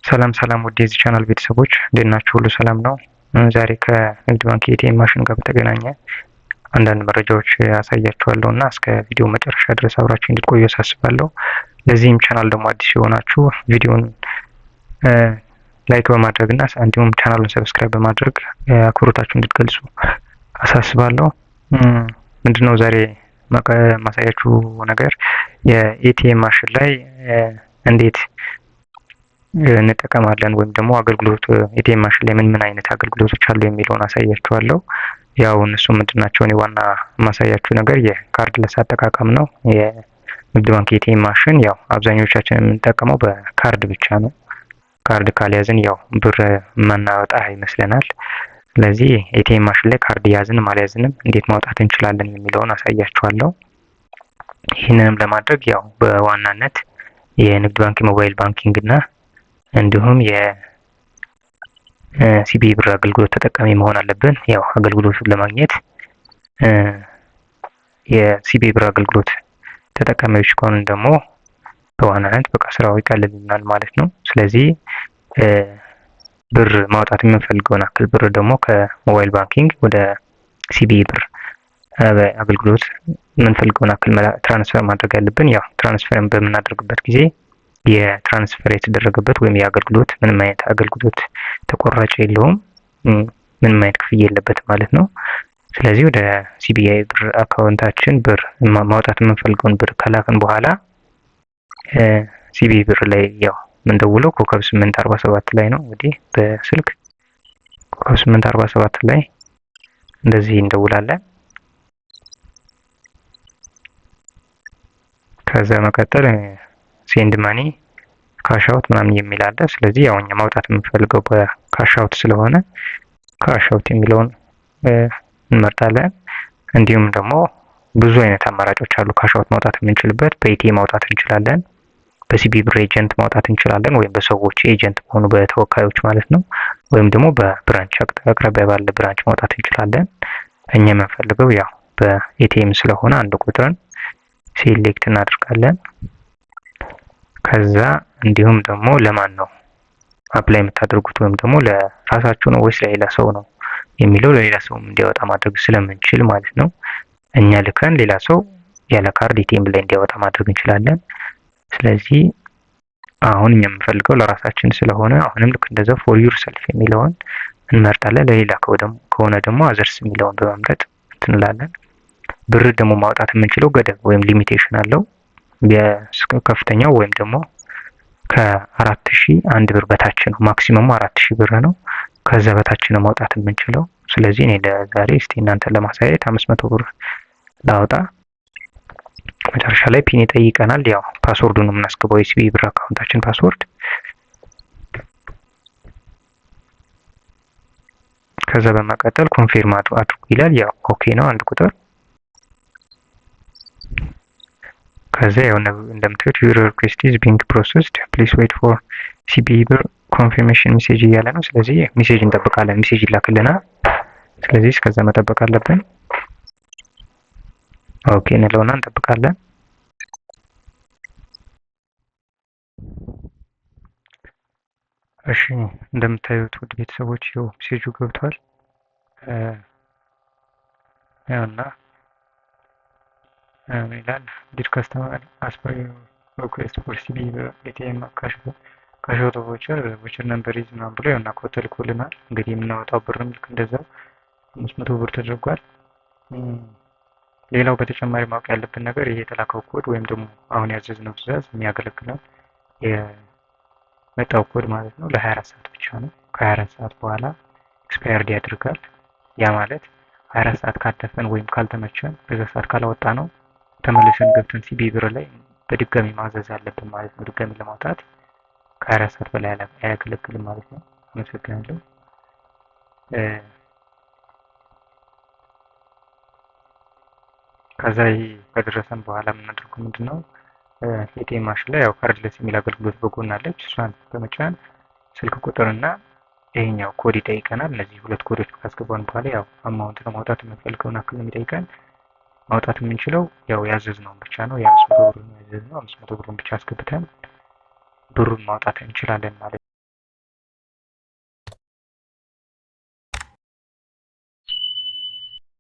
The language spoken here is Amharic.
ሰላም ሰላም ውድ የዚህ ቻናል ቤተሰቦች እንዴት ናችሁ? ሁሉ ሰላም ነው? ዛሬ ከንግድ ባንክ ኤቲኤም ማሽን ጋር በተገናኘ አንዳንድ መረጃዎች አሳያችኋለሁ እና እስከ ቪዲዮ መጨረሻ ድረስ አብራችሁ እንድትቆዩ አሳስባለሁ። ለዚህም ቻናል ደግሞ አዲስ የሆናችሁ ቪዲዮን ላይክ በማድረግ እና እንዲሁም ቻናሉን ሰብስክራይብ በማድረግ አክብሮታችሁ እንድትገልጹ አሳስባለሁ። ምንድነው ዛሬ ማሳያችሁ ነገር የኤቲኤም ማሽን ላይ እንዴት እንጠቀማለን ወይም ደግሞ አገልግሎት ኤቲኤም ማሽን ላይ ምን አይነት አገልግሎቶች አሉ የሚለውን አሳያችኋለሁ። ያው እነሱ ምንድናቸው? እኔ ዋና ማሳያችሁ ነገር የካርድለስ አጠቃቀም ነው። የንግድ ባንክ ኤቲኤም ማሽን ያው አብዛኞቻችን የምንጠቀመው በካርድ ብቻ ነው። ካርድ ካልያዝን ያው ብር ማናወጣ ይመስለናል። ስለዚህ ኤቲኤም ማሽን ላይ ካርድ ያዝንም አልያዝንም እንዴት ማውጣት እንችላለን የሚለውን አሳያችኋለሁ። ይህንንም ለማድረግ ያው በዋናነት የንግድ ባንክ ሞባይል ባንኪንግ እና እንዲሁም የሲቢ ብር አገልግሎት ተጠቃሚ መሆን አለብን። ያው አገልግሎቱን ለማግኘት የሲቢ ብር አገልግሎት ተጠቃሚዎች ከሆንን ደግሞ በዋናነት በቃ ስራው ይቀልልናል ማለት ነው። ስለዚህ ብር ማውጣት የምንፈልገውን አክል ብር ደግሞ ከሞባይል ባንኪንግ ወደ ሲቢ ብር አገልግሎት የምንፈልገውን አክል ትራንስፈር ማድረግ ያለብን። ያው ትራንስፈርን በምናደርግበት ጊዜ የትራንስፈር የተደረገበት ወይም የአገልግሎት ምንም አይነት አገልግሎት ተቆራጭ የለውም፣ ምንም አይነት ክፍያ የለበትም ማለት ነው። ስለዚህ ወደ ሲቢአይ ብር አካውንታችን ብር ማውጣት የምንፈልገውን ብር ከላክን በኋላ ሲቢአይ ብር ላይ ያው የምንደውለው ኮከብ 847 ላይ ነው። እንግዲህ በስልክ ኮከብ 847 ላይ እንደዚህ እንደውላለን። ከዛ መቀጠል ሴንድ ማኒ ካሽ አውት ምናምን የሚል አለ። ስለዚህ ያው እኛ ማውጣት የምንፈልገው በካሽ አውት ስለሆነ ካሽ አውት የሚለውን እንመርጣለን። እንዲሁም ደግሞ ብዙ አይነት አማራጮች አሉ ካሽ አውት ማውጣት የምንችልበት። በኢቲኤም ማውጣት እንችላለን፣ በሲቢ ብር ኤጀንት ማውጣት እንችላለን፣ ወይም በሰዎች ኤጀንት በሆኑ በተወካዮች ማለት ነው። ወይም ደግሞ በብራንች አቅራቢያ ባለ ብራንች ማውጣት እንችላለን። እኛ የምንፈልገው ያው በኢቲኤም ስለሆነ አንድ ቁጥርን ሴሌክት እናደርጋለን። ከዛ እንዲሁም ደግሞ ለማን ነው አፕላይ የምታደርጉት ወይም ደግሞ ለራሳችሁ ነው ወይስ ለሌላ ሰው ነው የሚለው ለሌላ ሰው እንዲያወጣ ማድረግ ስለምንችል ማለት ነው። እኛ ልከን ሌላ ሰው ያለ ካርድ ኤቲኤም ላይ እንዲያወጣ ማድረግ እንችላለን። ስለዚህ አሁን እኛ የምንፈልገው ለራሳችን ስለሆነ አሁንም ልክ እንደዛው ፎር ዩር ሰልፍ የሚለውን እንመርጣለን። ለሌላ ከሆነ ደግሞ አዘርስ የሚለውን በመምረጥ እንትንላለን። ብር ደግሞ ማውጣት የምንችለው ገደብ ወይም ሊሚቴሽን አለው። ከፍተኛው ወይም ደግሞ ከ4000 1 ብር በታች ነው። ማክሲመሙ 4000 ብር ነው። ከዛ በታች ነው ማውጣት የምንችለው። ስለዚህ እኔ ለዛሬ እስቲ እናንተን ለማሳየት 500 ብር ላውጣ። መጨረሻ ላይ ፒን ይጠይቀናል። ያው ፓስወርዱን ነው የምናስገባው፣ የሲቢ ብር አካውንታችን ፓስወርድ። ከዛ በመቀጠል ኮንፊርም አድርጉ ይላል። ያው ኦኬ ነው አንድ ቁጥር። ከዛ ያው እንደምታዩት ዩር ሪኩዌስት ኢዝ ቢንግ ፕሮሰስድ ፕሊዝ ዌይት ፎር ሲቢ ብር ኮንፊርሜሽን ሜሴጅ እያለ ነው። ስለዚህ ሜሴጅ እንጠብቃለን፣ ሜሴጅ ይላክልናል። ስለዚህ እስከዛ መጠበቅ አለብን። ኦኬ እንለውና እንጠብቃለን። እሺ እንደምታዩት ውድ ቤተሰቦች ያው ሜሴጁ ገብቷል። ያውና ይላል ዲድ ከስተመር አስፐር ሪኩዌስት ፎር ሲቢ ኤቲኤም ካሽ አውት ቮቸር ነምበር ኢዝ ምናምን ብሎ ያውና ኮድ ተልኮልናል። እንግዲህ የምናወጣው ብርም ልክ እንደዛው 500 ብር ተደርጓል። ሌላው በተጨማሪ ማወቅ ያለብን ነገር ይሄ የተላከው ኮድ ወይም ደግሞ አሁን ያዘዝነው ትዕዛዝ የሚያገለግለው የመጣው ኮድ ማለት ነው ለ24 ሰዓት ብቻ ነው። ከ24 ሰዓት በኋላ ኤክስፓየርድ ያደርጋል። ያ ማለት 24 ሰዓት ካለፈን ወይም ካልተመቸን በዛ ሰዓት ካላወጣ ነው ተመልሰን ገብተን ሲቢ ብር ላይ በድጋሚ ማዘዝ አለብን ማለት ነው። ድጋሚ ለማውጣት ከ24 ሰዓት በላይ አያገለግልም ማለት ነው። አመሰግናለሁ። ከዛ ይሄ ከደረሰን በኋላ የምናደርገው ምንድነው ኤቲኤም ማሽን ላይ ያው ካርድለስ የሚል አገልግሎት በጎን አለች። እሷን በመጫን ስልክ ቁጥርና ይሄኛው ኮድ ይጠይቀናል። እነዚህ ሁለት ኮዶች ካስገባን በኋላ ያው አማውንት ነው ማውጣት የምንፈልገውን አክል ነው የሚጠይቀን። ማውጣት የምንችለው ያው ያዘዝነውን ብቻ ነው። የ500 ብር ያዘዝነው 500 ብሩን ብቻ አስገብተን ብሩን ማውጣት እንችላለን ማለት ነው።